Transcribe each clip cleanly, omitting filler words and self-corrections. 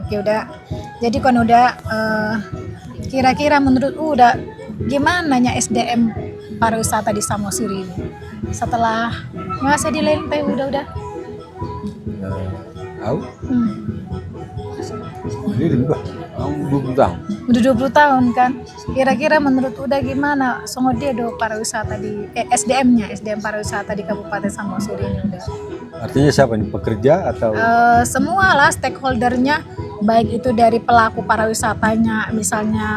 Oke udah. Jadi kan udah kira-kira menurut udah gimana nya SDM pariwisata di Samosir ini? Setelah masa di Lenteng udah. Tahu? Hmm. Ini udah 20 tahun. Udah 20 tahun kan. Kira-kira menurut udah gimana dia do pariwisata di SDM pariwisata di Kabupaten Samosir ini udah? Artinya siapa nih? Pekerja atau? Semua lah stakeholdernya, baik itu dari pelaku pariwisatanya, misalnya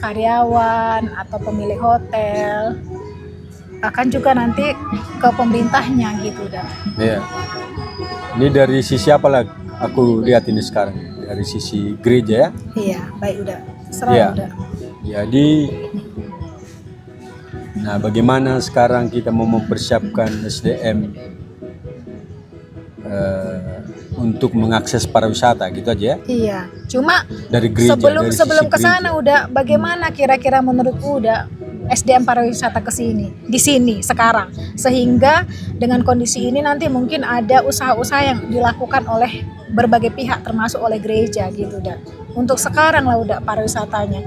karyawan atau pemilik hotel, akan juga nanti ke pemerintahnya gitu dah. Iya. Ini dari sisi apa lah? Aku lihat ini sekarang dari sisi gereja ya. Iya, baik udah. Serah Iya. udah. Jadi, nah bagaimana sekarang kita mau mempersiapkan SDM untuk mengakses pariwisata gitu aja ya? Iya. Cuma Dari gereja. dari sebelum sisi ke sana gereja. udah bagaimana kira-kira menurut udah SDM pariwisata di sini sekarang, sehingga dengan kondisi ini nanti mungkin ada usaha-usaha yang dilakukan oleh berbagai pihak termasuk oleh gereja gitu dah. Untuk sekarang lah udah pariwisatanya.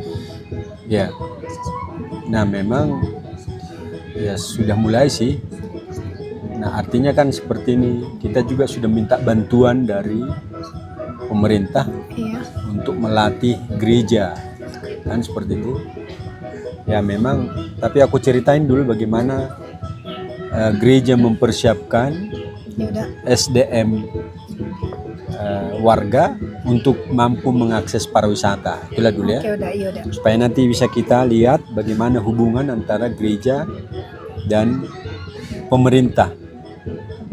Ya. Nah memang ya sudah mulai sih. Nah artinya kan seperti ini, kita juga sudah minta bantuan dari pemerintah Iya. untuk melatih gereja, kan seperti itu. Ya memang, tapi aku ceritain dulu bagaimana gereja mempersiapkan Ya udah. SDM warga untuk mampu mengakses pariwisata. Itulah dulu ya. Oke udah, iya udah. Supaya nanti bisa kita lihat bagaimana hubungan antara gereja dan pemerintah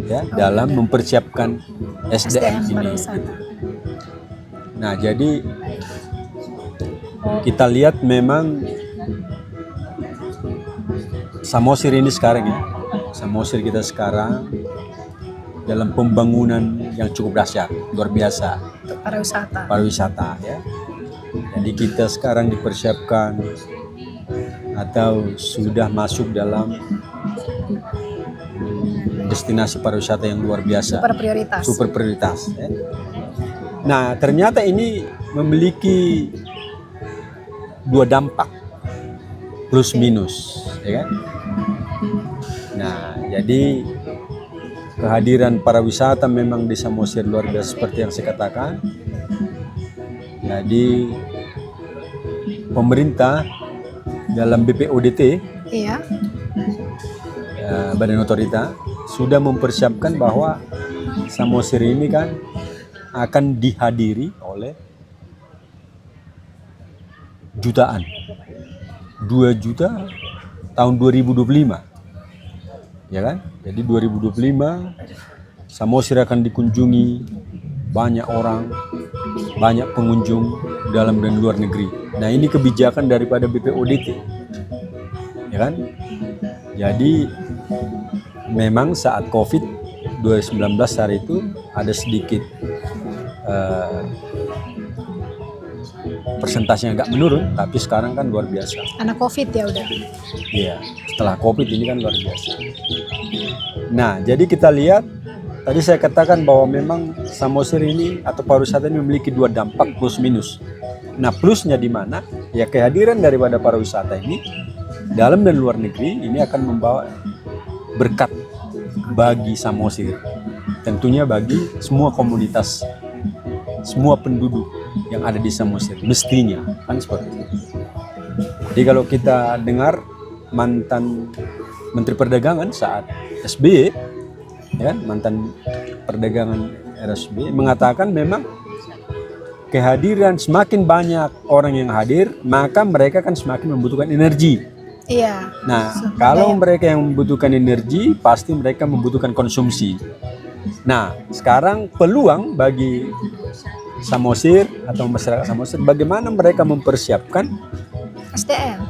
ya dalam mempersiapkan SDM ini. pariwisata. Nah, jadi kita lihat memang Samosir ini sekarang ya. Samosir kita sekarang dalam pembangunan yang cukup dahsyat, luar biasa. Untuk pariwisata. Pariwisata ya. Jadi kita sekarang dipersiapkan atau sudah masuk dalam destinasi pariwisata yang luar biasa, super prioritas ya. Nah ternyata ini memiliki dua dampak plus minus ya kan. Nah jadi kehadiran pariwisata memang di Samosir luar biasa seperti yang saya katakan. Jadi pemerintah dalam BPODT Iya. Badan Otorita sudah mempersiapkan bahwa Samosir ini kan akan dihadiri oleh jutaan 2 juta tahun 2025 ya kan. Jadi 2025 Samosir akan dikunjungi banyak orang, banyak pengunjung dalam dan luar negeri. Nah ini kebijakan daripada BPODT ya kan. Jadi memang saat COVID-19 hari itu ada sedikit persentase yang agak menurun, tapi sekarang kan luar biasa. Anak COVID ya udah. Iya, setelah COVID ini kan luar biasa. Nah, jadi kita lihat tadi saya katakan bahwa memang Samosir ini atau pariwisata ini memiliki dua dampak plus minus. Nah, plusnya di mana? Ya kehadiran daripada pariwisata ini dalam dan luar negeri ini akan membawa berkat bagi Samosir. Tentunya bagi semua komunitas, semua penduduk yang ada di Samosir, mestinya kan seperti itu. Jadi kalau kita dengar mantan Menteri Perdagangan saat SBY, ya, mantan perdagangan RSB mengatakan memang kehadiran semakin banyak orang yang hadir, maka mereka kan semakin membutuhkan energi. Iya. Nah, kalau mereka yang membutuhkan energi, pasti mereka membutuhkan konsumsi. Nah, sekarang peluang bagi Samosir atau masyarakat Samosir, bagaimana mereka mempersiapkan SDM.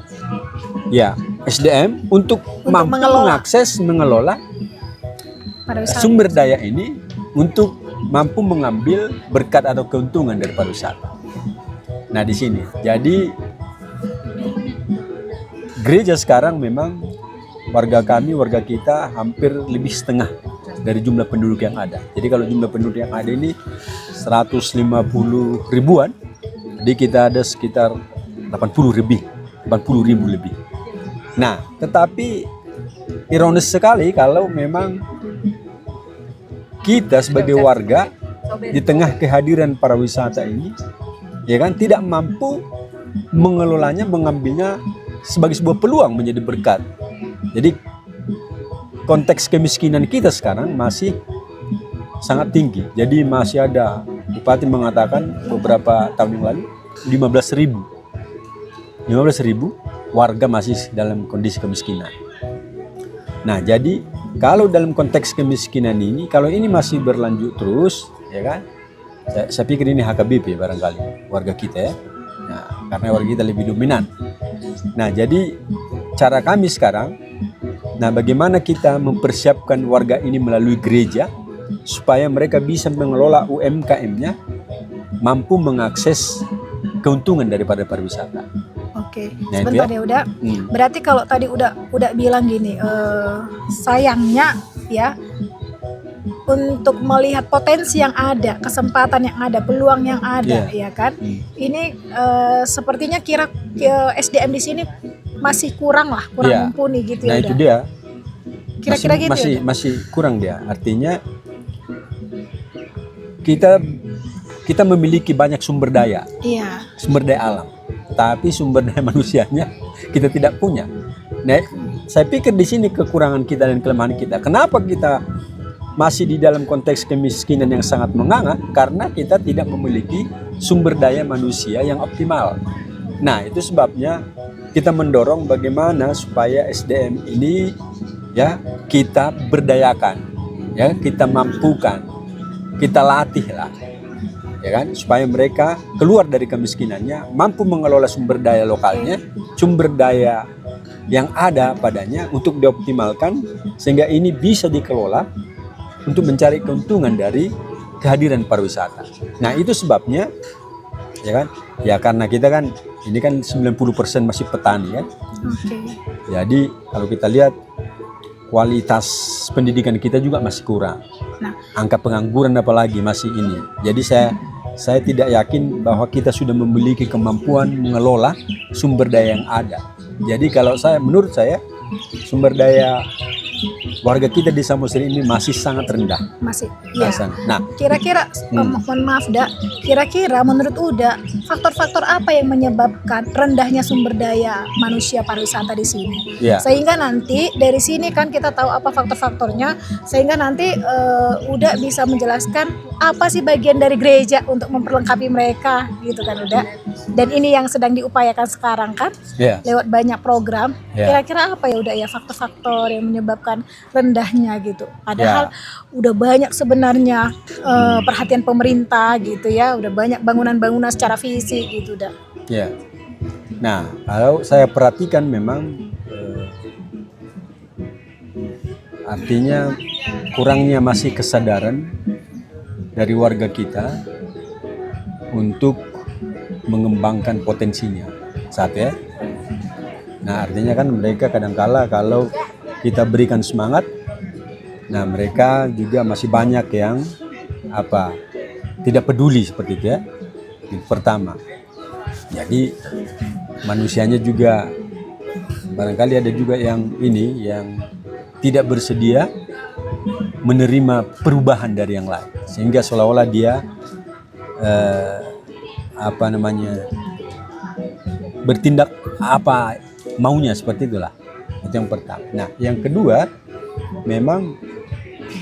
Ya, SDM untuk mampu mengakses, mengelola pariwisata. Sumber daya ini untuk mampu mengambil berkat atau keuntungan dari pariwisata. Nah, di sini. Jadi gereja sekarang memang warga kita hampir lebih setengah dari jumlah penduduk yang ada. Jadi kalau jumlah penduduk yang ada ini 150 ribuan, jadi kita ada sekitar 80 ribu lebih. Nah, tetapi ironis sekali kalau memang kita sebagai warga di tengah kehadiran para wisata ini, ya kan, tidak mampu mengelolanya, mengambilnya sebagai sebuah peluang menjadi berkat. Jadi konteks kemiskinan kita sekarang masih sangat tinggi. Jadi masih ada, Bupati mengatakan beberapa tahun yang lalu 15.000 warga masih dalam kondisi kemiskinan. Nah, jadi kalau dalam konteks kemiskinan ini, kalau ini masih berlanjut terus, ya kan, saya pikir ini HKBP barangkali warga kita ya. Nah, karena warga kita lebih dominan. Nah, jadi cara kami sekarang, nah bagaimana kita mempersiapkan warga ini melalui gereja supaya mereka bisa mengelola UMKM-nya, mampu mengakses keuntungan daripada pariwisata. Oke, Nah, itu sebentar ya. ya udah. Berarti kalau tadi udah bilang gini, sayangnya ya, untuk melihat potensi yang ada, kesempatan yang ada, peluang yang ada, ya kan? Ini sepertinya kira SDM di sini masih kurang lah, kurang Iya. mumpuni gitu Nah, ya. itu udah. dia. Kira-kira gitu ya. Masih kurang dia. Artinya kita memiliki banyak sumber daya alam, tapi sumber daya manusianya kita tidak punya. Nah, saya pikir di sini kekurangan kita dan kelemahan kita. Kenapa kita masih di dalam konteks kemiskinan yang sangat menganga? Karena kita tidak memiliki sumber daya manusia yang optimal. Nah, itu sebabnya kita mendorong bagaimana supaya SDM ini ya kita berdayakan, ya kita mampukan, kita latih lah, ya kan, supaya mereka keluar dari kemiskinannya, mampu mengelola sumber daya lokalnya, sumber daya yang ada padanya untuk dioptimalkan sehingga ini bisa dikelola untuk mencari keuntungan dari kehadiran pariwisata. Nah, itu sebabnya, ya kan, ya karena kita kan ini kan 90% masih petani kan. Jadi kalau kita lihat kualitas pendidikan kita juga masih kurang. Nah, Angka pengangguran apalagi masih ini. Jadi saya tidak yakin bahwa kita sudah memiliki kemampuan mengelola sumber daya yang ada. Jadi kalau menurut saya sumber daya warga kita di Samosir ini masih sangat rendah. masih. Ya. Nah, Kira-kira, mohon maaf Dak, kira-kira menurut Uda, faktor-faktor apa yang menyebabkan rendahnya sumber daya manusia pariwisata di sini? ya, Sehingga nanti dari sini kan kita tahu apa faktor-faktornya, sehingga nanti Uda bisa menjelaskan apa sih bagian dari gereja untuk memperlengkapi mereka, gitu kan Uda. Dan ini yang sedang diupayakan sekarang kan, ya. lewat banyak program. Ya. Kira-kira apa ya Uda ya faktor-faktor yang menyebabkan rendahnya gitu. Padahal udah banyak sebenarnya perhatian pemerintah gitu ya, udah banyak bangunan-bangunan secara fisik gitu Uda. Ya. Nah, kalau saya perhatikan memang artinya kurangnya masih kesadaran dari warga kita untuk mengembangkan potensinya saat ya. Nah, artinya kan mereka kadangkala kalau kita berikan semangat, nah mereka juga masih banyak yang tidak peduli seperti itu ya. Itu pertama. Jadi manusianya juga barangkali ada juga yang tidak bersedia menerima perubahan dari yang lain, sehingga seolah-olah dia bertindak apa maunya, seperti itulah. Itu yang pertama. Nah, yang kedua memang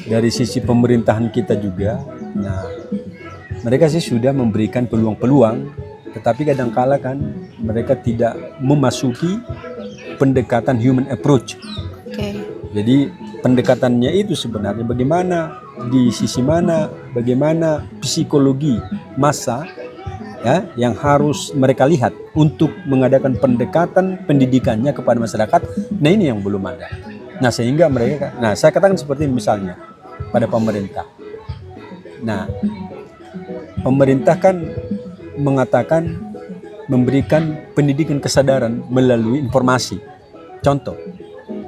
dari sisi pemerintahan kita juga, nah mereka sih sudah memberikan peluang-peluang, tetapi kadangkala kan mereka tidak memasuki pendekatan human approach. Jadi pendekatannya itu sebenarnya bagaimana, di sisi mana, bagaimana psikologi massa ya yang harus mereka lihat untuk mengadakan pendekatan pendidikannya kepada masyarakat. Nah, ini yang belum ada. Nah, sehingga mereka, saya katakan seperti misalnya pada pemerintah. Nah, pemerintah kan mengatakan memberikan pendidikan kesadaran melalui informasi. Contoh,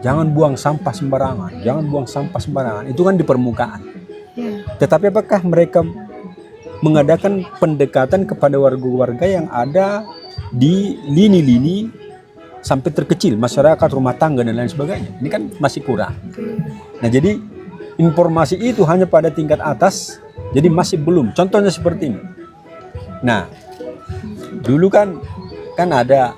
jangan buang sampah sembarangan, jangan buang sampah sembarangan. Itu kan di permukaan. Tetapi apakah mereka mengadakan pendekatan kepada warga-warga yang ada di lini-lini sampai terkecil, masyarakat, rumah tangga dan lain sebagainya. Ini kan masih kurang. Nah, jadi informasi itu hanya pada tingkat atas, jadi masih belum. Contohnya seperti ini. Nah, dulu kan ada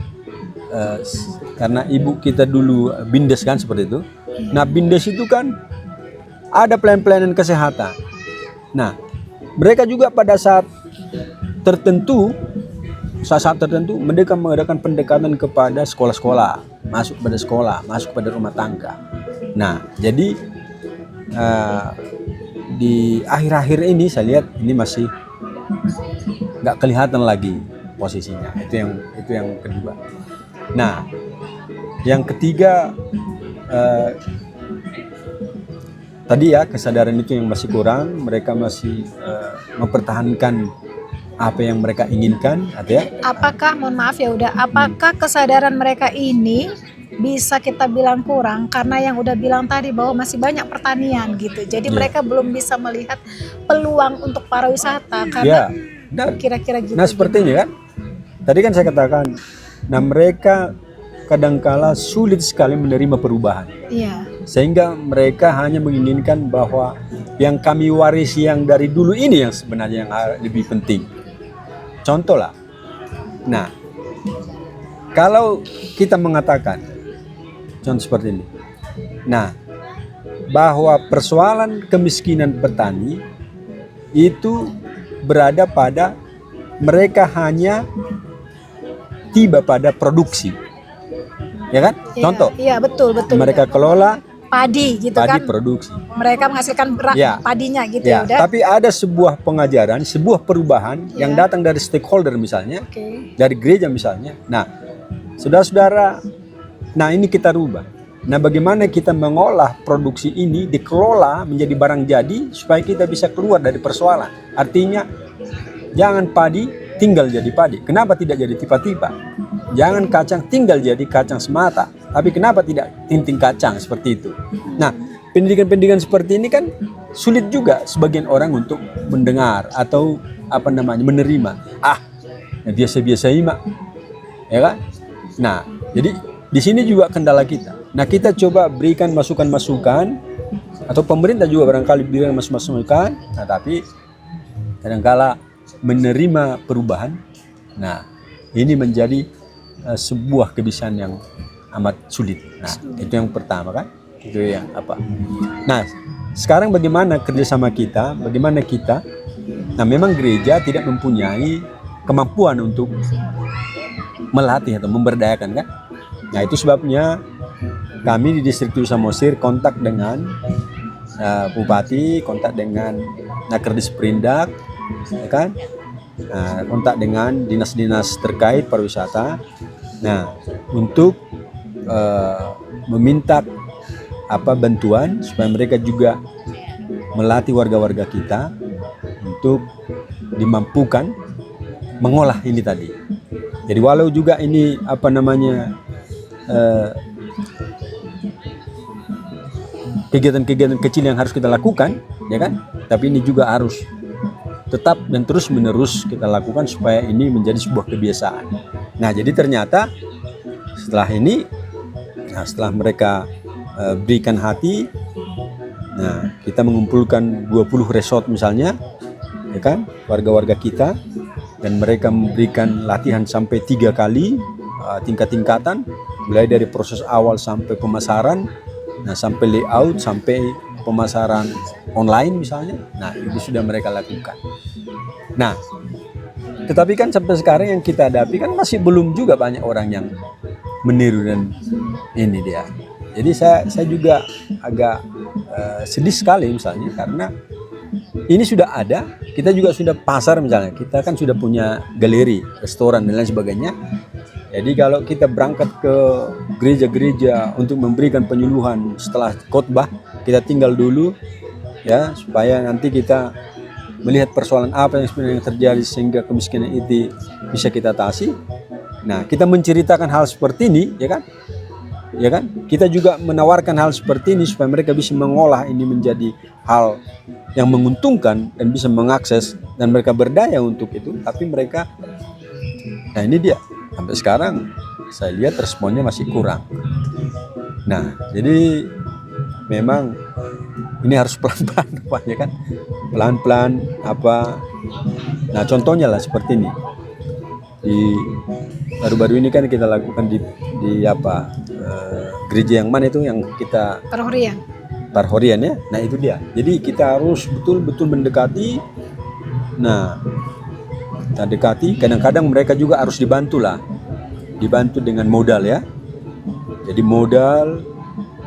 karena ibu kita dulu bindes kan seperti itu. Nah, bindes itu kan ada pelayanan kesehatan. Nah, mereka juga pada saat tertentu mereka mengadakan pendekatan kepada sekolah-sekolah, masuk pada sekolah, masuk pada rumah tangga. Nah, jadi di akhir-akhir ini saya lihat ini masih nggak kelihatan lagi posisinya. Itu yang kedua. Nah, yang ketiga tadi ya, kesadaran itu yang masih kurang. Mereka masih mempertahankan apa yang mereka inginkan, ya. Apakah, mohon maaf ya udah, apakah kesadaran mereka ini bisa kita bilang kurang karena yang udah bilang tadi bahwa masih banyak pertanian gitu. Jadi mereka belum bisa melihat peluang untuk pariwisata karena kira-kira gitu. Nah, seperti ini kan. Tadi kan saya katakan, nah mereka kadangkala sulit sekali menerima perubahan. Iya. Sehingga mereka hanya menginginkan bahwa yang kami warisi yang dari dulu ini yang sebenarnya yang lebih penting. Contoh lah. Nah, kalau kita mengatakan contoh seperti ini. Nah, bahwa persoalan kemiskinan petani itu berada pada mereka hanya tiba pada produksi. Ya kan? Iya, Contoh. Iya, betul. Mereka kelola padi gitu kan. padi produksi. Mereka menghasilkan padinya gitu Ya, udah. tapi ada sebuah pengajaran, sebuah perubahan yang datang dari stakeholder misalnya, dari gereja misalnya. Nah, saudara-saudara, nah ini kita rubah. Nah, bagaimana kita mengolah produksi ini dikelola menjadi barang jadi supaya kita bisa keluar dari persoalan. Artinya, jangan padi tinggal jadi padi. Kenapa tidak jadi tiba-tiba? Jangan kacang tinggal jadi kacang semata. Tapi kenapa tidak tinting kacang seperti itu? Nah, pendidikan-pendidikan seperti ini kan sulit juga sebagian orang untuk mendengar atau menerima. Biasa-biasa mak, ya kan? Nah, jadi di sini juga kendala kita. Nah, kita coba berikan masukan-masukan atau pemerintah juga barangkali berikan masukan. Nah, tapi kadangkala menerima perubahan. Nah, ini menjadi sebuah kebiasaan yang amat sulit. Nah, itu yang pertama kan. Itu yang apa. Nah, sekarang bagaimana kerjasama kita? Bagaimana kita? Nah, memang gereja tidak mempunyai kemampuan untuk melatih atau memberdayakan kan. Nah, itu sebabnya kami di Distrik 7 Samosir kontak dengan Bupati, kontak dengan Nakerdis Perindak, ya kan? Nah, kontak dengan dinas-dinas terkait pariwisata. Nah, untuk meminta bantuan supaya mereka juga melatih warga-warga kita untuk dimampukan mengolah ini tadi. Jadi walau juga ini kegiatan-kegiatan kecil yang harus kita lakukan, ya kan? Tapi ini juga harus tetap dan terus menerus kita lakukan supaya ini menjadi sebuah kebiasaan. Nah, jadi ternyata setelah mereka berikan hati, nah kita mengumpulkan 20 resort misalnya, ya kan, warga-warga kita, dan mereka memberikan latihan sampai 3 kali tingkat-tingkatan, mulai dari proses awal sampai pemasaran, nah sampai layout, sampai pemasaran online misalnya. Nah, itu sudah mereka lakukan. Nah, tetapi kan sampai sekarang yang kita hadapi kan masih belum juga banyak orang yang meniru, dan ini dia. Jadi saya juga agak sedih sekali misalnya, karena ini sudah ada, kita juga sudah pasar misalnya, kita kan sudah punya galeri, restoran dan lain sebagainya. Jadi kalau kita berangkat ke gereja-gereja untuk memberikan penyuluhan setelah khotbah, kita tinggal dulu ya, supaya nanti kita melihat persoalan apa yang sebenarnya terjadi sehingga kemiskinan itu bisa kita atasi. Nah, kita menceritakan hal seperti ini, ya kan? ya kan? Kita juga menawarkan hal seperti ini supaya mereka bisa mengolah ini menjadi hal yang menguntungkan dan bisa mengakses dan mereka berdaya untuk itu. Tapi mereka, nah ini dia sampai sekarang saya lihat responnya masih kurang. Nah, jadi memang ini harus pelan-pelan Pak, ya kan? Pelan-pelan apa. Nah, contohnya lah seperti ini. Di baru-baru ini kan kita lakukan di apa? Gereja yang mana itu yang kita Parhorian ya. Nah, itu dia. Jadi kita harus betul-betul mendekati. Nah, kita dekati, kadang-kadang mereka juga harus dibantu lah. Dibantu dengan modal ya. Jadi modal,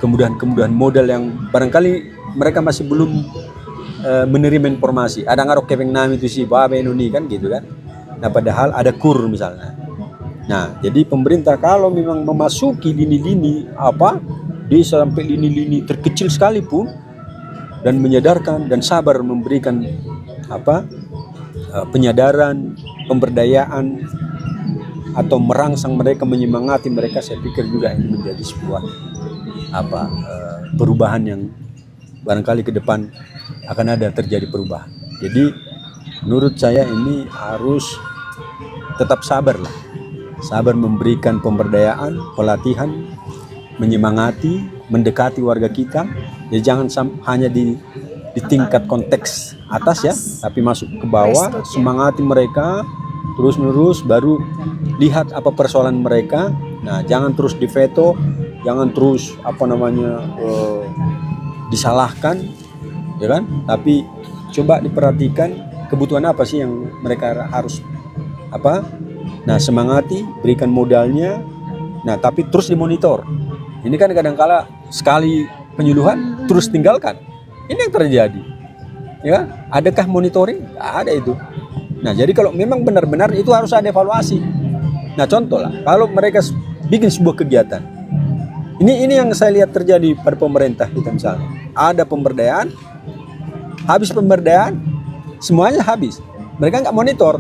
kemudahan-kemudahan modal yang barangkali mereka masih belum menerima informasi. Ada ngarok kepeng nami itu si babe nuni kan gitu kan. Nah padahal ada kur misalnya. Nah jadi pemerintah kalau memang memasuki lini-lini apa di sampai lini-lini terkecil sekalipun dan menyadarkan dan sabar memberikan apa penyadaran, pemberdayaan atau merangsang mereka, menyemangati mereka, saya pikir juga ini menjadi sebuah apa perubahan yang barangkali ke depan akan ada terjadi perubahan. Jadi menurut saya ini harus tetap sabar lah, sabar memberikan pemberdayaan, pelatihan, menyemangati, mendekati warga kita. Jadi jangan hanya di tingkat konteks atas ya, tapi masuk ke bawah, semangati mereka terus menerus, baru lihat apa persoalan mereka. Nah jangan terus diveto, jangan terus apa namanya disalahkan, ya kan? Tapi coba diperhatikan kebutuhan apa sih yang mereka harus apa? Nah semangati, berikan modalnya. Nah tapi terus dimonitor. Ini kan kadang-kala sekali penyuluhan terus tinggalkan. Ini yang terjadi, ya kan? Adakah monitoring? Nggak ada itu. Nah jadi kalau memang benar-benar itu harus ada evaluasi. Nah contoh lah, kalau mereka bikin sebuah kegiatan, ini yang saya lihat terjadi pada pemerintah kita misalnya. Ada pemberdayaan, habis pemberdayaan, semuanya habis. Mereka nggak monitor.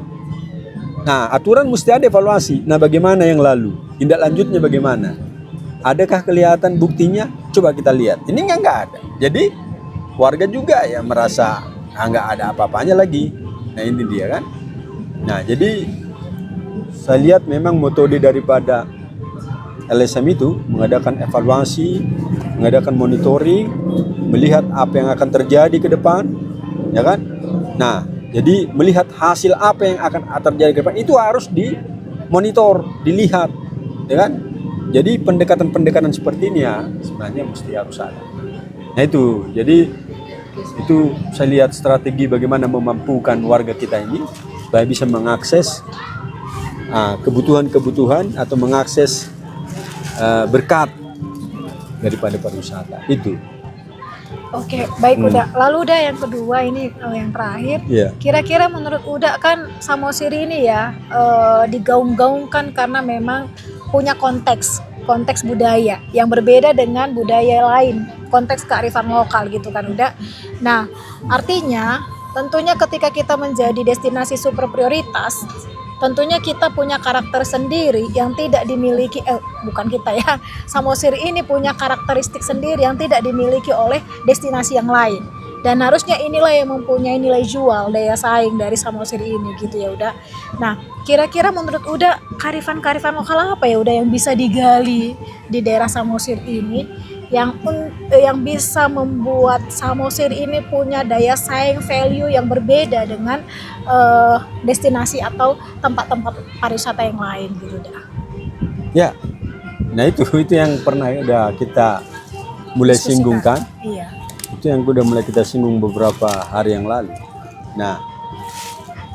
Nah aturan mesti ada evaluasi. Nah bagaimana yang lalu? Tindak lanjutnya bagaimana? Adakah kelihatan buktinya? Coba kita lihat. Ini nggak ada. Jadi warga juga ya merasa nggak ada apa-apanya lagi. Nah ini dia kan. Nah jadi saya lihat memang metode daripada LSM itu mengadakan evaluasi, mengadakan monitoring, melihat apa yang akan terjadi ke depan, ya kan? Nah, jadi melihat hasil apa yang akan terjadi ke depan itu harus dimonitor, dilihat, ya kan? Jadi pendekatan-pendekatan seperti ini ya sebenarnya mesti harus ada. Nah itu, jadi itu saya lihat strategi bagaimana memampukan warga kita ini supaya bisa mengakses kebutuhan-kebutuhan atau mengakses berkat daripada pariwisata itu. Oke, baik Uda. Lalu Uda yang kedua ini yang terakhir. Yeah. Kira-kira menurut Uda kan Samosir ini ya digaung-gaungkan karena memang punya konteks budaya yang berbeda dengan budaya lain, konteks kearifan lokal gitu kan Uda. Nah, artinya tentunya ketika kita menjadi destinasi super prioritas, tentunya kita punya karakter sendiri yang tidak dimiliki, bukan kita ya, Samosir ini punya karakteristik sendiri yang tidak dimiliki oleh destinasi yang lain. Dan harusnya inilah yang mempunyai nilai jual, daya saing dari Samosir ini gitu ya Uda. Nah, kira-kira menurut Uda kearifan-kearifan lokal apa ya Uda yang bisa digali di daerah Samosir ini yang bisa membuat Samosir ini punya daya saing, value yang berbeda dengan destinasi atau tempat-tempat pariwisata yang lain gitu Uda. Ya, nah itu yang pernah udah kita mulai singgungkan. Iya. Itu yang udah mulai kita singgung beberapa hari yang lalu. Nah,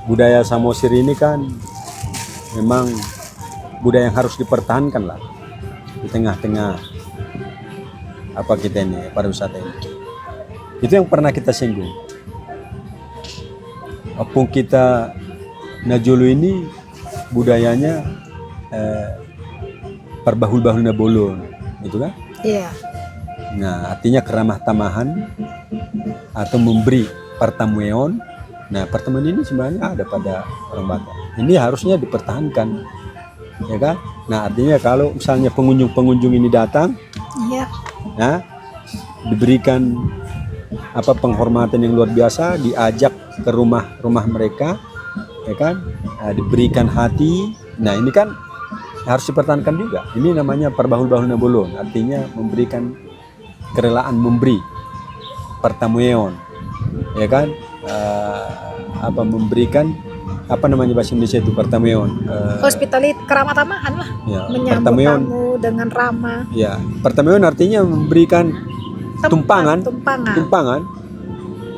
budaya Samosir ini kan memang budaya yang harus dipertahankan lah di tengah-tengah apa kita ini pariwisata ini. Itu yang pernah kita singgung. Apung kita Najolo ini budayanya perbahul-bahulna bolon, gitu kan? Iya. Nah, artinya keramah tamahan atau memberi pertemuan. Nah, pertemuan ini sebenarnya ada pada orang Batak. Ini harusnya dipertahankan. ya kan? Nah artinya kalau misalnya pengunjung-pengunjung ini datang, Iya. ya, diberikan apa penghormatan yang luar biasa, diajak ke rumah-rumah mereka, ya kan? Nah, diberikan hati. Nah ini kan harus dipertahankan juga. Ini namanya perbahul-bahul nabulun, artinya memberikan kerelaan memberi, pertamueon, ya kan? Apa memberikan apa namanya bahasa Indonesia itu pertamueon? Hospitality, keramah tamahan lah. Ya, Menyambut pertamueon. tamu dengan ramah. Ya, pertamueon artinya memberikan tumpangan. Tumpangan.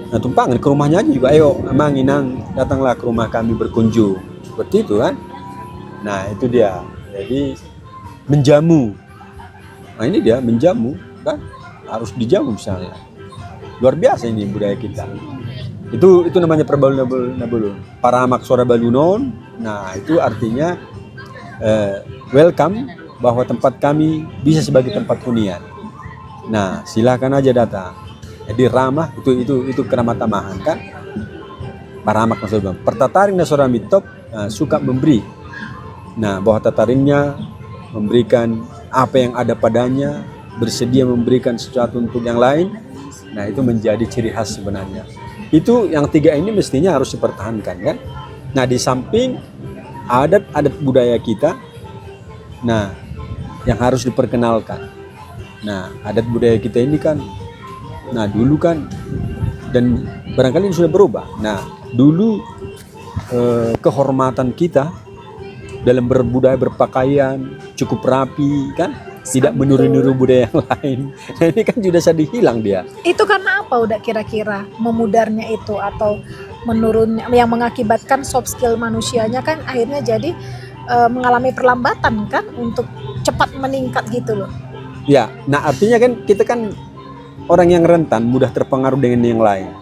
Nah, tumpangan ke rumahnya aja juga. Ayo, Mang Inang, datanglah ke rumah kami berkunjung. Seperti itu kan? Nah, itu dia. Jadi menjamu. Nah, ini dia menjamu kan? Harus dijamu misalnya. Luar biasa ini budaya kita. Itu namanya perbahul nabulun. Para maksora balunon. Nah, itu artinya welcome bahwa tempat kami bisa sebagai tempat hunian. Nah, silakan aja datang. Jadi ramah itu keramah tamahan kan? Paramak maksudnya. Pertataring nasora mitop suka memberi. Nah, bahwa tataringnya memberikan apa yang ada padanya, bersedia memberikan sesuatu untuk yang lain. Nah, itu menjadi ciri khas sebenarnya. Itu yang tiga ini mestinya harus dipertahankan kan? Nah, di samping adat-adat budaya kita, nah yang harus diperkenalkan. Nah, adat budaya kita ini kan, nah dulu kan, dan barangkali ini sudah berubah. Nah, dulu kehormatan kita dalam berbudaya berpakaian cukup rapi kan, tidak meniru-niru budaya yang lain. Nah, ini kan sudah sedih hilang dia. Itu karena apa udah kira-kira memudarnya itu atau menurunnya yang mengakibatkan soft skill manusianya kan akhirnya jadi mengalami perlambatan kan untuk cepat meningkat gitu loh. Ya, nah artinya kan kita kan orang yang rentan, mudah terpengaruh dengan yang lain.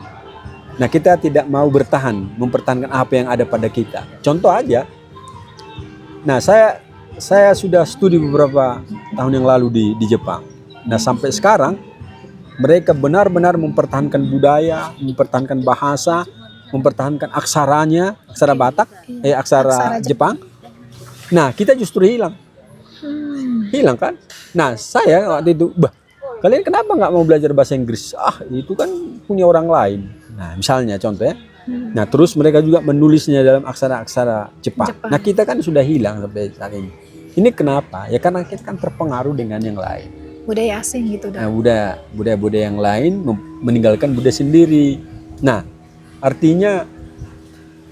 Nah, kita tidak mau mempertahankan apa yang ada pada kita. Contoh aja. Nah, saya sudah studi beberapa tahun yang lalu di Jepang. Nah, sampai sekarang mereka benar-benar mempertahankan budaya, mempertahankan bahasa, mempertahankan aksaranya, aksara Batak, aksara Jepang. Nah, kita justru hilang. Hilang kan? Nah, saya waktu itu, kalian kenapa nggak mau belajar bahasa Inggris? Itu kan punya orang lain. Nah, misalnya contohnya. Nah, terus mereka juga menulisnya dalam aksara-aksara Jepang. Nah, kita kan sudah hilang sampai saat ini. Ini kenapa? Ya karena kita kan terpengaruh dengan yang lain. Budaya asing gitu dah. Nah, budaya-budaya yang lain meninggalkan budaya sendiri. Nah, artinya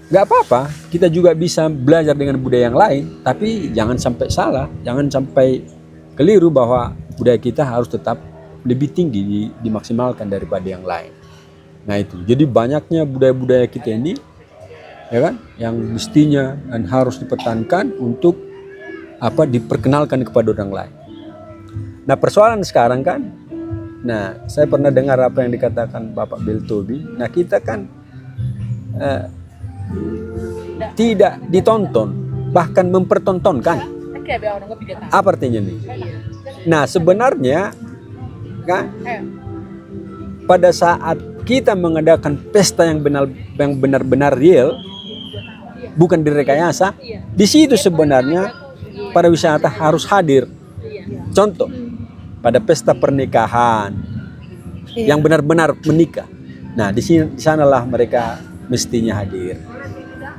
nggak apa-apa, kita juga bisa belajar dengan budaya yang lain, tapi jangan sampai salah, jangan sampai keliru bahwa budaya kita harus tetap lebih tinggi dimaksimalkan daripada yang lain. Nah itu, jadi banyaknya budaya-budaya kita ini, ya kan, yang mestinya dan harus dipertahankan untuk diperkenalkan kepada orang lain. Nah persoalan sekarang kan, nah saya pernah dengar apa yang dikatakan Bapak Beltobi. Nah kita kan tidak ditonton, bahkan mempertontonkan. Apa artinya nih? Nah sebenarnya kan pada saat kita mengadakan pesta yang benar-benar real, bukan direkayasa, di situ sebenarnya para wisata harus hadir. Contoh, pada pesta pernikahan yang benar-benar menikah. Nah, di sanalah mereka mestinya hadir.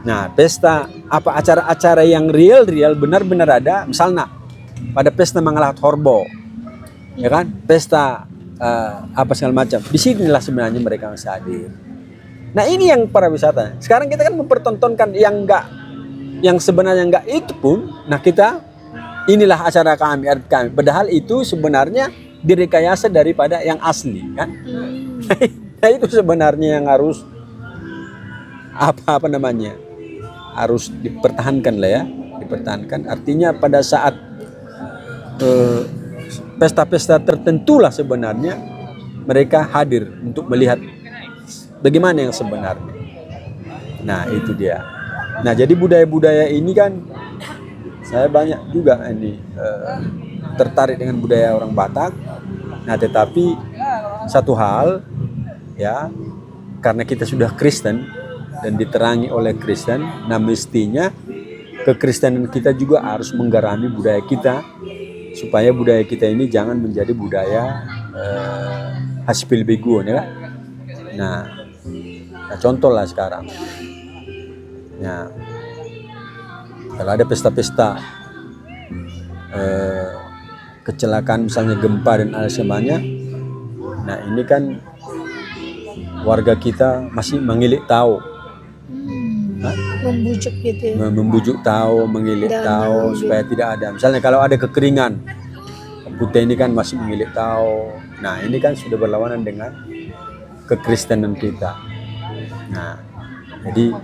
Nah, pesta acara-acara yang real benar-benar ada, misalnya pada pesta Mangalahat Horbo, ya kan? Pesta segala macam. Di sinilah sebenarnya mereka masih hadir. Nah, ini yang para wisata. Sekarang kita kan mempertontonkan yang sebenarnya enggak itu pun. Nah, inilah acara kami, adat kami. Padahal itu sebenarnya direkayasa daripada yang asli, kan? Nah, itu sebenarnya yang harus harus dipertahankan lah ya, dipertahankan. Artinya pada saat pesta-pesta tertentulah sebenarnya mereka hadir untuk melihat bagaimana yang sebenarnya. Nah itu dia. Nah jadi budaya-budaya ini kan saya banyak juga tertarik dengan budaya orang Batak. Nah tetapi satu hal ya, karena kita sudah Kristen dan diterangi oleh Kristen, nah mestinya kekristenan kita juga harus menggarami budaya kita, supaya budaya kita ini jangan menjadi budaya haspil bego, ya kan? Nah, contoh lah sekarang, ya, kalau ada pesta-pesta kecelakaan misalnya gempa dan ada semuanya, nah ini kan warga kita masih mengilik tahu, Membujuk gitu ya. membujuk tahu, mengilik Dan tahu supaya tidak ada. Misalnya kalau ada kekeringan, putih ini kan masih mengilik tahu. Nah ini kan sudah berlawanan dengan kekristenan kita. Nah jadi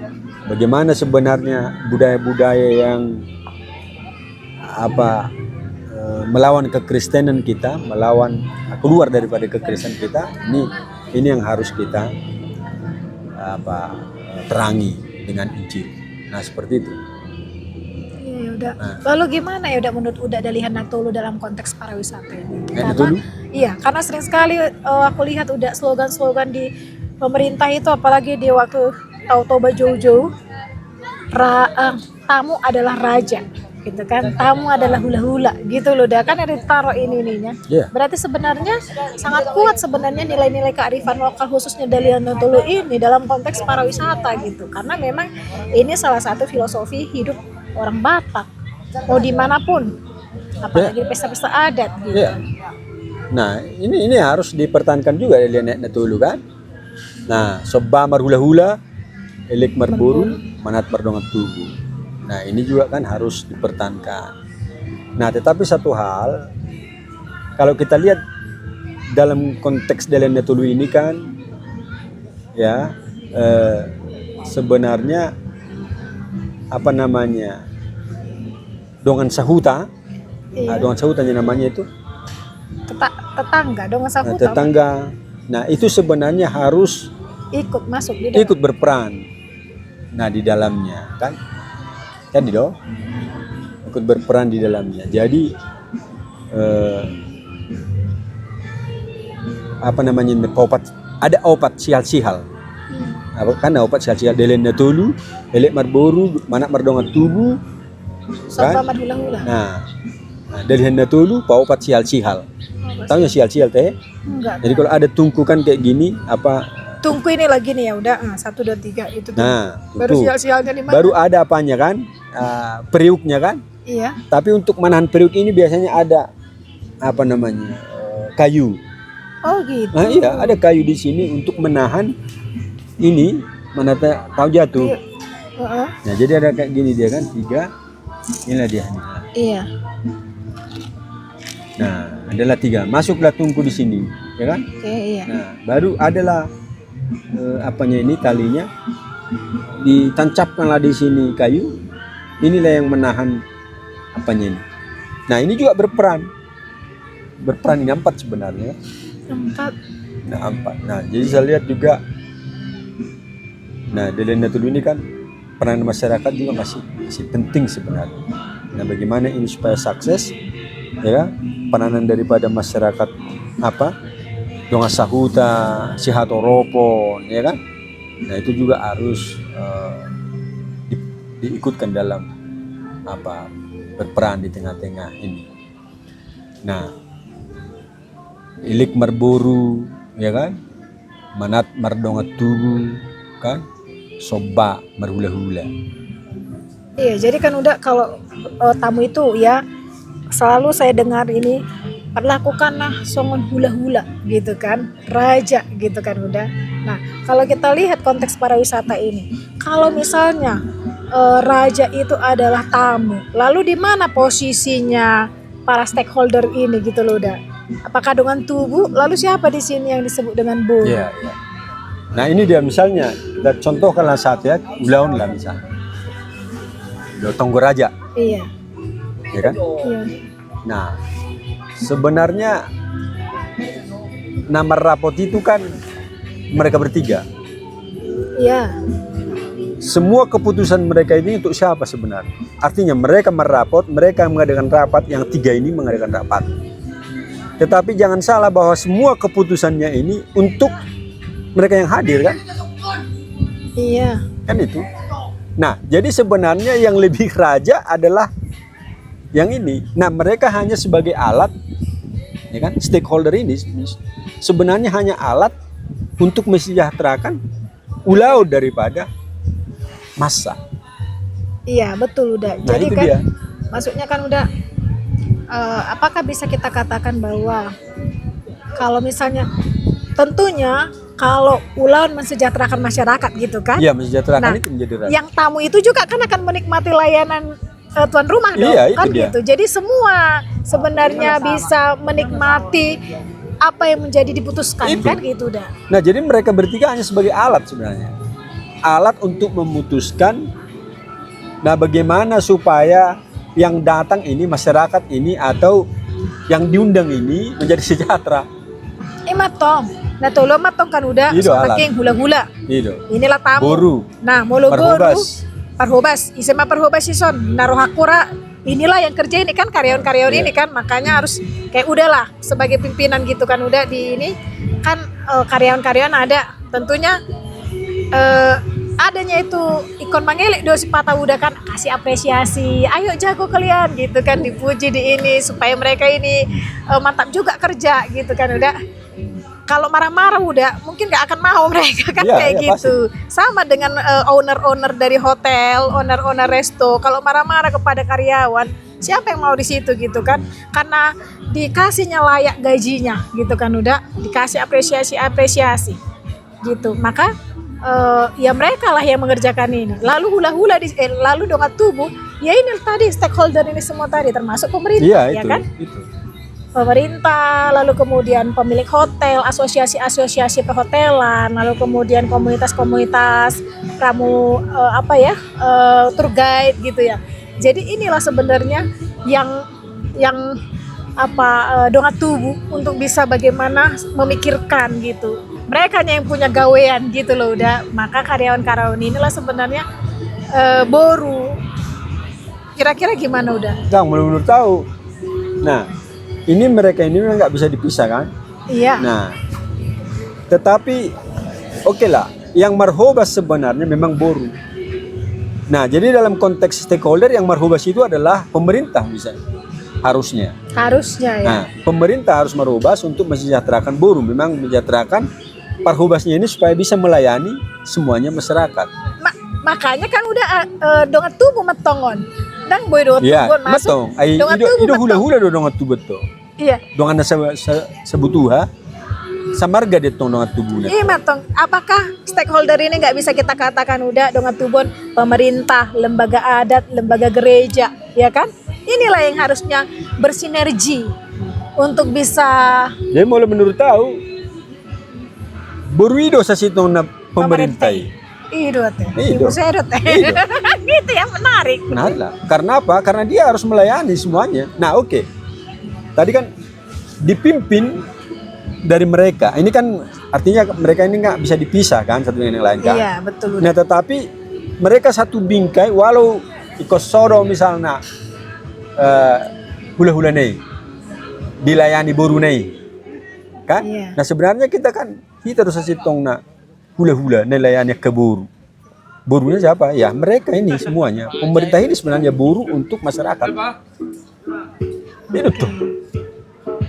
bagaimana sebenarnya budaya-budaya yang melawan kekristenan kita, keluar daripada kekristenan kita, ini yang harus kita perangi dengan Injil. Nah seperti itu. Iya, udah. Lalu gimana ya udah menurut Uda dari Natolu dalam konteks pariwisata ini? Natolu? Iya, karena sering sekali aku lihat udah slogan-slogan di pemerintah itu, apalagi di waktu Tautoba jauh-jauh, tamu adalah raja, gitu kan? Tamu adalah hula-hula, gitu loh. Dah kan ada ditaruh ininya. Yeah. Berarti sebenarnya sangat kuat sebenarnya nilai-nilai kearifan lokal khususnya dari Natolu ini dalam konteks pariwisata gitu. Karena memang ini salah satu filosofi hidup orang Batak, mau dimanapun, apalagi pesta-pesta adat gitu. Yeah. Nah ini harus dipertahankan juga dari Natolu kan. Nah soba marhula-hula, elik marburu, manat mardongat tubuh. Nah ini juga kan harus dipertahankan. Nah tetapi satu hal, kalau kita lihat dalam konteks dari Natolu ini kan, ya sebenarnya dongan sahuta, Iya. dongan sahutannya namanya itu Tetangga dong sahuta tetangga. Nah itu sebenarnya harus ikut masuk di dalam. ikut berperan. Nah di dalamnya kan, jadi dong ikut berperan di dalamnya. Jadi ada opat sihal-sihal. Kan opat sihal-sihal delen Natolu, elek marboru, manak mardongat tubuh. Sopa Kan? marhula-hula. Nah dari Natolu opat sihal-sihal. Tahu ya sihal-sihal teh? Enggak. Jadi kalau ada tungkukan kayak gini, Tungku ini lagi nih ya udah 1 2 3 itu tuh. nah Baru itu. sial-sialnya di mana? Baru ada apanya kan, periuknya kan. Iya. Tapi untuk menahan periuk ini biasanya ada kayu. Oh gitu. Nah iya, ada kayu di sini untuk menahan ini, mana tahu jatuh. Iya. Heeh. Nah jadi ada kayak gini dia kan, 3. Inilah dia. Iya. Nah adalah 3. Masuklah tungku di sini, ya kan? Oke, iya. Nah baru adalah ini talinya, ditancapkanlah di sini kayu. Inilah yang menahan ini. Nah ini juga berperan ini 4 sebenarnya. 4. Nah 4. Nah jadi saya lihat juga, nah dari Natolu ini kan peran masyarakat juga masih penting sebenarnya. Nah bagaimana ini supaya sukses, ya peranan daripada masyarakat donga sahuta, sihatoropo, ya kan? Nah itu juga harus diikutkan dalam berperan di tengah-tengah ini. Nah, ilik marburu, ya kan? Manat mardongat tubuh, kan? Soba marhula-hula. Iya, jadi kan udah kalau tamu itu ya selalu saya dengar ini perlakukanlah songon hula-hula gitu kan, raja gitu kan udah. Nah kalau kita lihat konteks pariwisata ini, kalau misalnya raja itu adalah tamu, lalu di mana posisinya para stakeholder ini gitu loh udah? Apakah dengan tubuh? Lalu siapa di sini yang disebut dengan bu? Iya. Nah ini dia misalnya, kita contohkanlah satu ya, ulaun lah misalnya, Tonggo Raja, Iya. ya kan? Iya. Nah sebenarnya nama rapot itu kan mereka bertiga. Iya. Semua keputusan mereka ini untuk siapa sebenarnya? Artinya mereka mengadakan rapat, yang 3 ini mengadakan rapat. Tetapi jangan salah bahwa semua keputusannya ini untuk mereka yang hadir kan? Iya. Kan itu. Nah, jadi sebenarnya yang lebih raja adalah yang ini. Nah, mereka hanya sebagai alat, ya kan? Stakeholder ini sebenarnya hanya alat untuk mesejahterakan ulau daripada massa. Iya, betul udah. Nah, Jadi itu kan dia. maksudnya kan udah apakah bisa kita katakan bahwa kalau misalnya tentunya kalau ular mensejahterakan masyarakat gitu kan. Iya, mesejahterakan Nah, itu menjadi raja. yang tamu itu juga kan akan menikmati layanan tuan rumah dong, Iya, itu kan dia. gitu. Jadi semua sebenarnya bisa menikmati apa yang menjadi diputuskan Itu. kan gitu dah. Nah, jadi mereka bertiga hanya sebagai alat sebenarnya. Alat untuk memutuskan nah bagaimana supaya yang datang ini, masyarakat ini atau yang diundang ini menjadi sejahtera. Matong. Nah, tolo matong kan udah Itu alat. semakin hula-hula. Gitu. Inilah tamu. Boru. Nah, molo boru. Parhobas. Parhobas. Isema parhobas ison. Naruh hakura. Inilah yang kerja ini kan karyawan-karyawan Iya. ini kan, makanya harus kayak udahlah sebagai pimpinan gitu kan udah di ini kan karyawan-karyawan ada tentunya adanya itu ikon mangelik dosi patah udah kan kasih apresiasi, ayo jago kalian gitu kan, dipuji di ini supaya mereka ini mantap juga kerja gitu kan udah. Kalau marah-marah udah mungkin gak akan mau mereka kan Iya, kayak iya, gitu. Sama dengan owner-owner dari hotel, owner-owner resto, kalau marah-marah kepada karyawan, siapa yang mau di situ gitu kan? Karena dikasihnya layak gajinya gitu kan udah, dikasih apresiasi gitu. Maka ya mereka lah yang mengerjakan ini. Lalu hula-hula lalu dongat tubuh, ya ini tadi stakeholder ini semua tadi termasuk pemerintah, Iya, ya itu. kan? Itu. Pemerintah, lalu kemudian pemilik hotel, asosiasi-asosiasi perhotelan, lalu kemudian komunitas-komunitas pramu tour guide gitu ya. Jadi inilah sebenarnya yang dongat tubuh untuk bisa bagaimana memikirkan gitu. Mereka yang punya gawean gitu loh udah. Maka karyawan-karyawan inilah sebenarnya boru. Kira-kira gimana udah? Yang menurut tahu. Nah, ini mereka ini memang nggak bisa dipisah kan? Iya. Nah, tetapi oke lah, yang marhobas sebenarnya memang boru. Nah, jadi dalam konteks stakeholder yang marhobas itu adalah pemerintah misalnya, harusnya. Harusnya ya. Nah, pemerintah harus marhobas untuk mensejahterakan boru, memang mensejahterakan parhobasnya ini supaya bisa melayani semuanya masyarakat. Makanya kan udah dongat tubuh metongon. Dang boy dongat Iya, tubuh masuk. betul. Ai Dongat tubuh itu metong. hula-hula do dongat tubuh betul. Iya. Dongan sebutuha samarga dia tong dongat tubuhnya. Iya matong. Apakah stakeholder ini nggak bisa kita katakan udah dongat tubuh pemerintah, lembaga adat, lembaga gereja, ya kan? Inilah yang harusnya bersinergi untuk bisa Jadi mulai menurut tahu boru ido sa sitong na pemerintah. Ido teh. Ido. Ibu saya teh. Ido. Gitu ya, menarik. Benar lah. Karena apa? Karena dia harus melayani semuanya. Nah, oke. Tadi kan dipimpin dari mereka. Ini kan artinya mereka ini nggak bisa dipisah kan satu dengan yang lain kan. Iya, betul. Nah, tetapi mereka satu bingkai walau ikut sodo misalnya hula-hula nih dilayani boru nih kan. Iya. Nah, sebenarnya kita harus sitong na hula-hula nelayani ke boru. Borunya siapa? Ya mereka ini semuanya. Pemerintah ini sebenarnya boru untuk masyarakat. Itu tuh.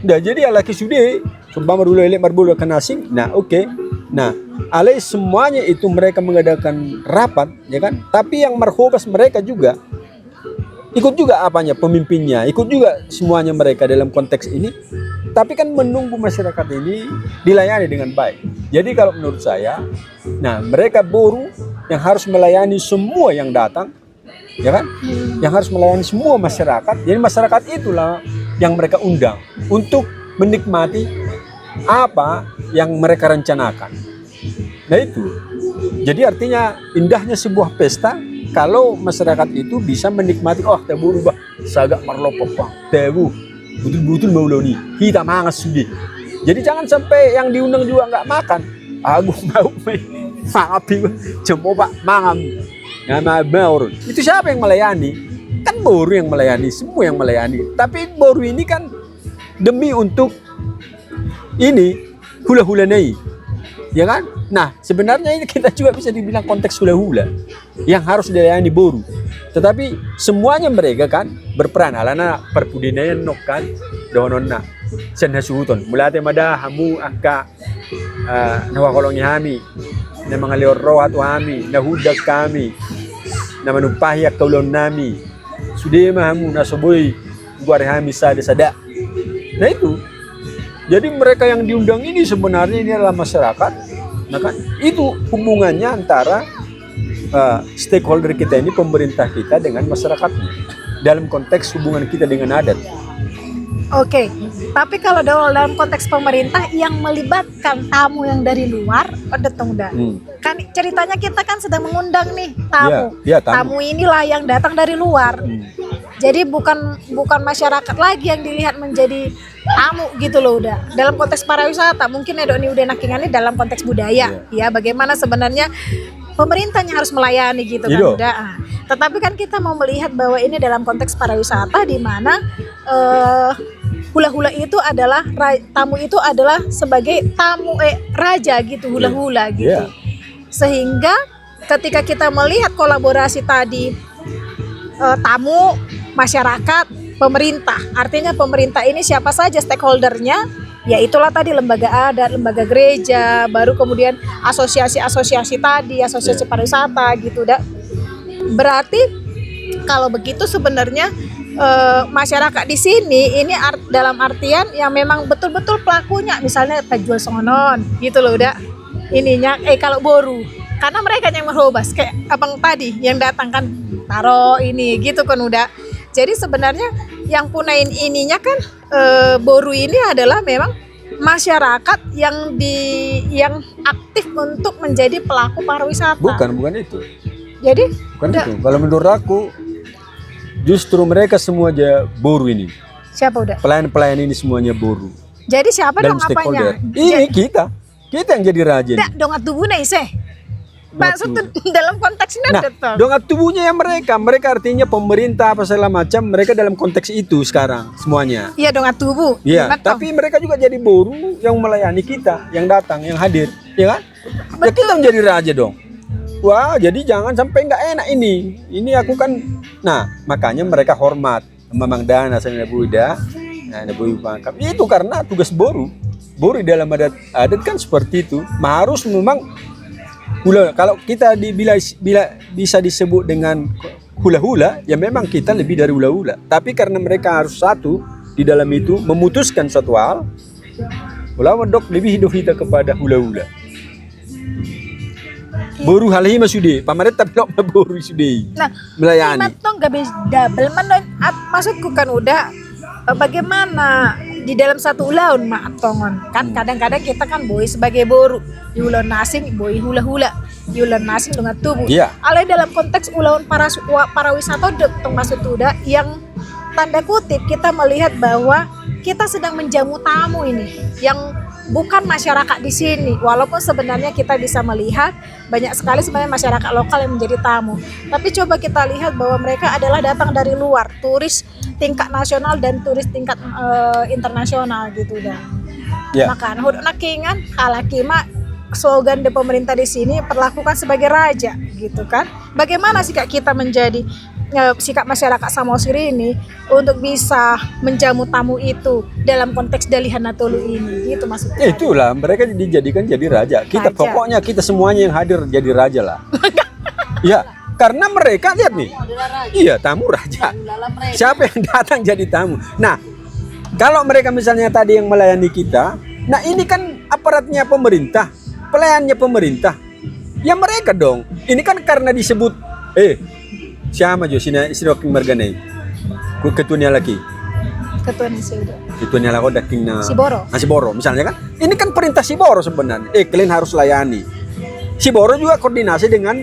Nah, jadi alaki sudah sumpah dulu elek marbulu kenasing. Nah, oke. Nah, alai semuanya itu mereka mengadakan rapat, ya kan? Tapi yang marhobas mereka juga ikut juga apanya pemimpinnya, ikut juga semuanya mereka dalam konteks ini. Tapi kan menunggu masyarakat ini dilayani dengan baik. Jadi kalau menurut saya, nah mereka boru yang harus melayani semua yang datang, ya kan? Yang harus melayani semua masyarakat. Jadi masyarakat itulah yang mereka undang untuk menikmati apa yang mereka rencanakan. Nah itu. Jadi artinya indahnya sebuah pesta kalau masyarakat itu bisa menikmati teh boru bah sagak marlopopang tebu betul-betul mau nih kita mangas sudah. Jadi jangan sampai yang diundang juga nggak makan. Aku mau maapi coba mangam nama baur. Itu siapa yang melayani? Kan boru yang melayani, semua yang melayani. Tapi boru ini kan demi untuk ini hula-hula nih, ya kan? Nah sebenarnya ini kita juga bisa dibilang konteks hula-hula. yang harus dilayani boru. Tetapi semuanya mereka kan berperan. Alana perpudinanya nok kan dononna sen hasuton. Mulate mada hamu aka nawa kolongi hami na mga leoro at hami na hudag kami na manupahyak kaulon nami. Sudema hamu na soboy guare hami sada. Nah itu. Jadi mereka yang diundang ini sebenarnya ini adalah masyarakat. Nah kan itu hubungannya antara stakeholder kita ini, pemerintah kita dengan masyarakatnya dalam konteks hubungan kita dengan adat. Oke, tapi kalau dalam konteks pemerintah yang melibatkan tamu yang dari luar, kan ceritanya kita kan sedang mengundang nih tamu. Ya, tamu inilah yang datang dari luar. Jadi bukan masyarakat lagi yang dilihat menjadi tamu gitu loh udah. Dalam konteks pariwisata mungkin ini udah nakingannya dalam konteks budaya. Ya, bagaimana sebenarnya pemerintahnya harus melayani gitu kan udah. Tetapi kan kita mau melihat bahwa ini dalam konteks pariwisata di mana hula-hula itu adalah tamu itu adalah sebagai tamu raja gitu, hula-hula gitu. Sehingga ketika kita melihat kolaborasi tadi tamu, masyarakat, pemerintah. Artinya pemerintah ini siapa saja stakeholdernya? Ya itulah tadi lembaga adat, lembaga gereja, baru kemudian asosiasi-asosiasi tadi, asosiasi pariwisata gitu dah. Berarti kalau begitu sebenarnya masyarakat di sini ini dalam artian yang memang betul-betul pelakunya, misalnya penjual songonon gitu loh udah. Ininya kalau boru. Karena mereka yang merobas kayak abang tadi yang datang kan taro ini gitu kan udah. Jadi sebenarnya yang punain ininya kan boru ini adalah memang masyarakat yang aktif untuk menjadi pelaku pariwisata. Bukan itu. Jadi bukan itu. Kalau menurut aku justru mereka semua aja boru ini. Siapa udah? Pelayan-pelayan ini semuanya boru. Jadi siapa dong apanya? Ini kita yang jadi raja. Tidak dong tubuh nih sih. Maksud dalam konteksnya dongat tubuhnya yang mereka artinya pemerintah apa segala macam, mereka dalam konteks itu sekarang semuanya. Iya dongat tubuh. Iya. Tapi mereka juga jadi boru yang melayani kita, yang datang, yang hadir, ya kan? Ya kita menjadi raja dong. Wah, jadi jangan sampai nggak enak ini. Ini aku kan, nah makanya mereka hormat memang dana saya Buddha, nah Nabi Pangkap. Itu karena tugas boru. Boru dalam adat kan seperti itu. Harus memang hula, kalau kita bila bisa disebut dengan hula-hula, ya memang kita lebih dari hula-hula. Tapi karena mereka harus satu di dalam itu memutuskan satu hal, ulama dok lebih hidup kita kepada hula-hula. Boru halahi masude, pamaret tapi lo boru sude. Nah, melayani. Matong gak bisa double maksudku kan udah bagaimana di dalam satu ulaun tongon kan kadang-kadang kita kan boy sebagai boru di ulaun nasing boy hula-hula di ulaun nasing dengan tubuh alai dalam konteks ulaun para wisata termasuk udah yang tanda kutip kita melihat bahwa kita sedang menjamu tamu ini yang bukan masyarakat di sini, walaupun sebenarnya kita bisa melihat banyak sekali sebenarnya masyarakat lokal yang menjadi tamu. Tapi coba kita lihat bahwa mereka adalah datang dari luar, turis tingkat nasional dan turis tingkat internasional gitu dah. Maka huduk nakingan alakima slogan di pemerintah di sini perlakukan sebagai raja gitu kan. Bagaimana sikap kita menjadi sikap masyarakat Samosir ini untuk bisa menjamu tamu itu dalam konteks Dalihan Natolu ini gitu maksudnya. Itulah mereka dijadikan jadi raja. Kita pokoknya kita semuanya yang hadir jadi raja lah. Ya, karena mereka lihat nih. Iya, tamu raja. Siapa yang datang jadi tamu? Nah, kalau mereka misalnya tadi yang melayani kita, nah ini kan aparatnya pemerintah, pelayannya pemerintah. Ya mereka dong. Ini kan karena disebut siapa jo sini Roking Marganai ketuanya lagi ketuanya lagi daking na Siboro misalnya kan ini kan perintah Siboro sebenarnya kalian harus layani. Siboro juga koordinasi dengan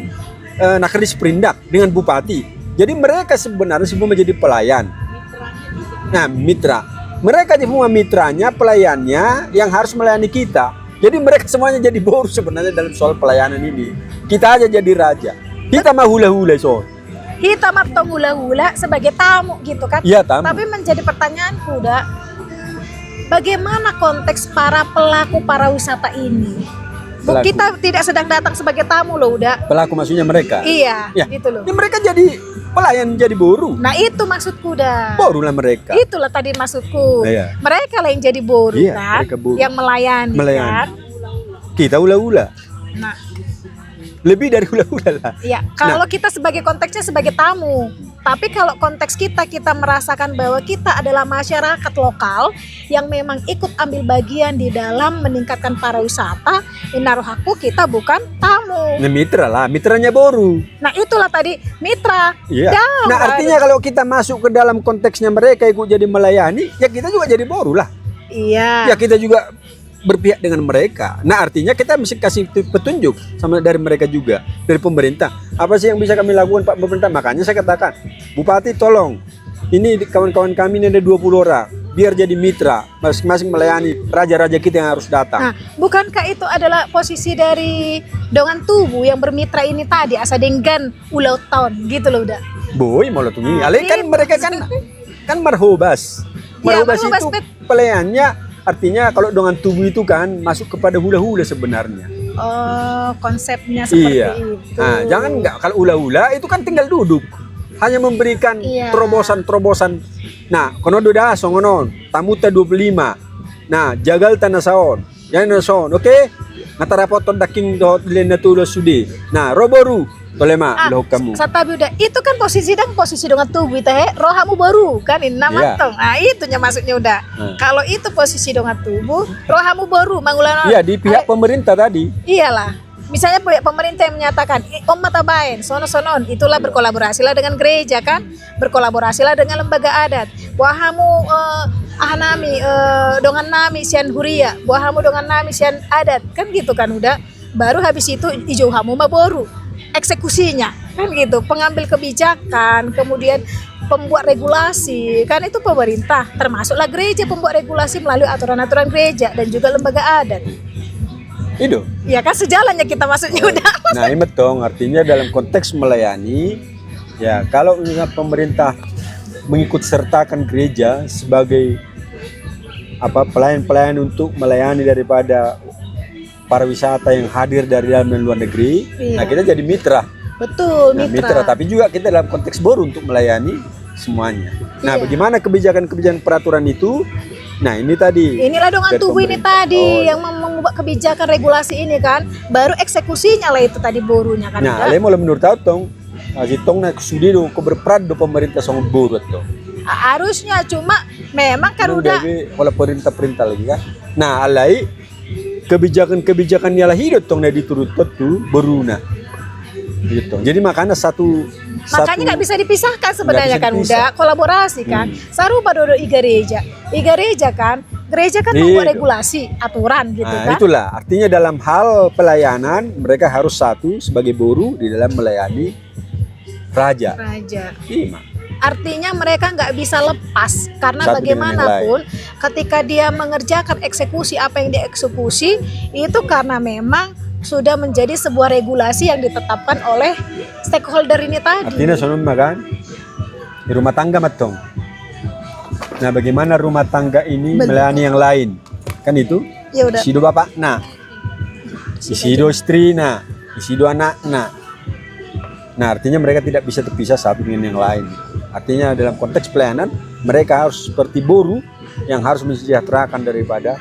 Nakris Perindak dengan Bupati, jadi mereka sebenarnya semua menjadi pelayan. Nah mitra mereka semua mitranya pelayannya yang harus melayani kita, jadi mereka semuanya jadi boru sebenarnya dalam soal pelayanan ini. Kita aja jadi raja, kita mah hula-hula kita matong hula-hula sebagai tamu gitu kan. Iya, tamu. Tapi menjadi pertanyaanku bagaimana konteks para pelaku pariwisata ini? Kita tidak sedang datang sebagai tamu loh, udah. Pelaku maksudnya mereka. Iya, Ya. gitu loh. Ini mereka jadi pelayan, jadi buruh. Nah itu maksudku dah. Buruh lah mereka. Itulah tadi maksudku. Iya. Mereka lah yang jadi buruh Iya, kan, mereka buruh. yang melayani, Melayani. kan. Kita ula-ula. Nah, Lebih dari ula-ula lah. iya. Kalau kita sebagai konteksnya sebagai tamu, tapi kalau konteks kita merasakan bahwa kita adalah masyarakat lokal yang memang ikut ambil bagian di dalam meningkatkan pariwisata, inarohaku kita bukan tamu. Nah, mitra lah, mitranya buruh. Nah itulah tadi mitra. Iya. Jauh, Nah, artinya kalau kita masuk ke dalam konteksnya mereka ikut jadi melayani, ya kita juga jadi buruh lah. Iya. Ya kita juga berpihak dengan mereka. Nah, artinya kita mesti kasih petunjuk sama dari mereka juga, dari pemerintah. Apa sih yang bisa kami lakukan Pak Pemerintah? Makanya saya katakan, Bupati tolong. Ini kawan-kawan kami ini ada 20 orang. Biar jadi mitra, masing-masing melayani raja-raja kita yang harus datang. Nah, bukankah itu adalah posisi dari Dongan Tubuh yang bermitra ini tadi, asa dengan ulau tahun gitu loh udah. Boy, mau tungi. Nah, Ale kan gitu. mereka kan marhobas. Ya, Marhobas marhobas, itu bet. pelayannya artinya kalau dengan tubuh itu kan masuk kepada hula-hula sebenarnya. Oh, konsepnya seperti Iya. itu. Nah, jangan enggak kalau hula-hula itu kan tinggal duduk. Hanya memberikan Iya. terobosan-terobosan. Nah, kono doda songonon, tamuta 25. Nah, jagal tanah saon. Yan saon, oke? Ngatara poton daking do lena tulo sudi. Nah, roboru tolema loh kamu. Satabi udah, itu kan posisi Dongan Tubuh itu rohamu baru kan ini nama Iya. tong. Nah, itunya maksudnya udah. Kalau itu posisi Dongan Tubuh, rohamu baru mangulana. Iya, di pihak pemerintah tadi. Iyalah. Misalnya pemerintah yang menyatakan om matabain sono-sonon, itulah berkolaborasilah dengan gereja kan, berkolaborasilah dengan lembaga adat. Buahamu ahanami dongan nami sian huria, buahamu dongan nami sian adat kan gitu kan udah. Baru habis itu ijauhamu maboru eksekusinya kan gitu, pengambil kebijakan, kemudian pembuat regulasi kan itu pemerintah, termasuklah gereja pembuat regulasi melalui aturan-aturan gereja dan juga lembaga adat. Itu. Ya kan sejalannya kita maksudnya udah. Nah, ini betul artinya dalam konteks melayani ya kalau misalnya pemerintah mengikut sertakan gereja sebagai pelayan-pelayan untuk melayani daripada pariwisata yang hadir dari dalam dan luar negeri. Iya. Nah, kita jadi mitra. Betul, Nah, mitra. tapi juga kita dalam konteks baru untuk melayani semuanya. Nah, Iya. bagaimana kebijakan-kebijakan peraturan itu? Nah, ini tadi. Inilah Dongan dari Tubuh ini pemerintah. tadi Oh, yang membuat kebijakan regulasi ini kan, baru eksekusinya lah itu tadi burunya kan. Nah, udah. ale mulai menurut tahu tong, tong nak sudi do ko berperan do pemerintah sama buruh tuh. Harusnya cuma memang kan udah Kalau perintah lagi kan. Nah, alai kebijakan-kebijakan yang hidup tong na diturut tuh beruna. Gitu. Jadi makanya makanya nggak bisa dipisahkan sebenarnya Nggak bisa kan dipisah. udah kolaborasi kan. Sarupa dodo gereja kan gereja kan membuat Gitu. regulasi aturan gitu Nah, kan. itulah artinya dalam hal pelayanan mereka harus satu sebagai buruh di dalam melayani raja. Raja. Iya. Artinya mereka nggak bisa lepas karena Satu dengan yang bagaimanapun ketika dia mengerjakan eksekusi apa yang dieksekusi itu karena memang sudah menjadi sebuah regulasi yang ditetapkan oleh stakeholder ini tadi. Artinya sono makan di rumah tangga matong. Nah, bagaimana rumah tangga ini Betul. melayani yang lain? Kan itu? Ya udah. Isido bapak, nah. Isido istri, nah. Isido anak, nah. Nah, artinya mereka tidak bisa terpisah satu dengan yang lain. Artinya dalam konteks pelayanan mereka harus seperti buruh yang harus mensejahterakan daripada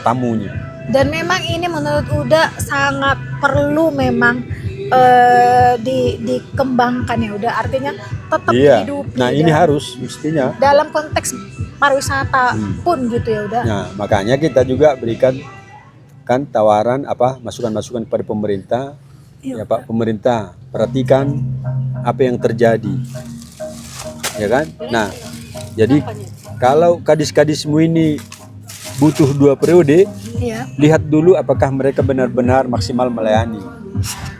tamunya. Dan memang ini menurut Uda sangat perlu memang dikembangkan ya udah artinya tetap Iya. hidup Nah, ini harus mestinya. dalam konteks pariwisata pun gitu ya udah. Nah, makanya kita juga berikan kan tawaran masukan-masukan kepada pemerintah. Iya. Ya Pak pemerintah, perhatikan apa yang terjadi. Ya kan? Nah, jadi kalau kadis-kadismu ini butuh 2 periode, Iya. lihat dulu apakah mereka benar-benar maksimal melayani.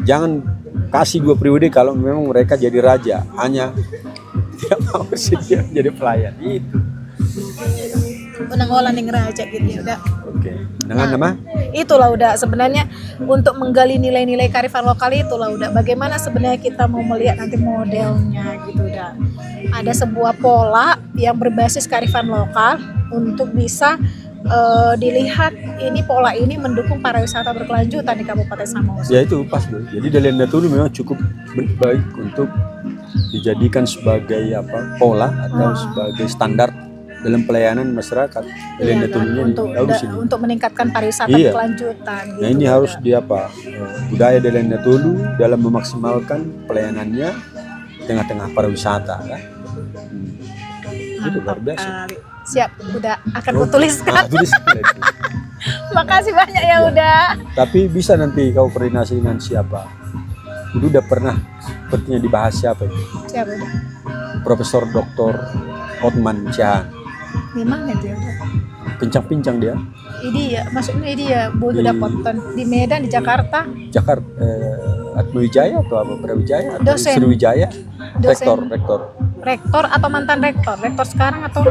Jangan kasih 2 periode kalau memang mereka jadi raja, hanya tidak mau sedia jadi pelayan. Itu. Penanggolan yang raja gitu ya udah. Oke. Dengan nama? Itulah udah sebenarnya untuk menggali nilai-nilai kearifan lokal itulah udah bagaimana sebenarnya kita mau melihat nanti modelnya gitu udah. Ada sebuah pola yang berbasis kearifan lokal untuk bisa dilihat ini pola ini mendukung pariwisata berkelanjutan di Kabupaten Samosir. Ya itu pas loh. Jadi Delenda Tulu memang cukup baik untuk dijadikan sebagai pola atau sebagai standar dalam pelayanan masyarakat. Delenda Tulunya bagus ini. Untuk meningkatkan pariwisata Iya. berkelanjutan. Nah ini harus budaya Delenda Tulu dalam memaksimalkan pelayanannya tengah-tengah pariwisata kan. Itu luar biasa. Siap, udah akan kutuliskan. Tuliskan itu. Makasih banyak ya udah. Tapi bisa nanti kau koordinasi dengan siapa? Itu udah pernah sepertinya dibahas siapa itu? Siap udah. Profesor Dr. Hotman Siahaan. Di mana dia udah? Pincang-pincang dia. Ini ya, maksudnya ini ya, Bodo Di- Dapoton di Medan, di Jakarta. Jakarta Atmawijaya atau apa? Brawijaya atau Dosen. Sriwijaya? Dosen. Rektor. Rektor atau mantan rektor? Rektor sekarang atau?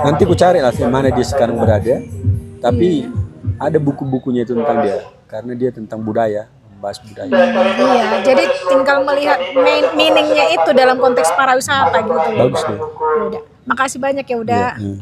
Nanti ku cari lah di mana dia sekarang berada. Tapi ada buku-bukunya itu tentang dia karena dia tentang budaya, membahas budaya. Iya, jadi tinggal melihat meaningnya itu dalam konteks pariwisata gitu. Bagus deh. Ya udah. Makasih banyak ya udah. Iya.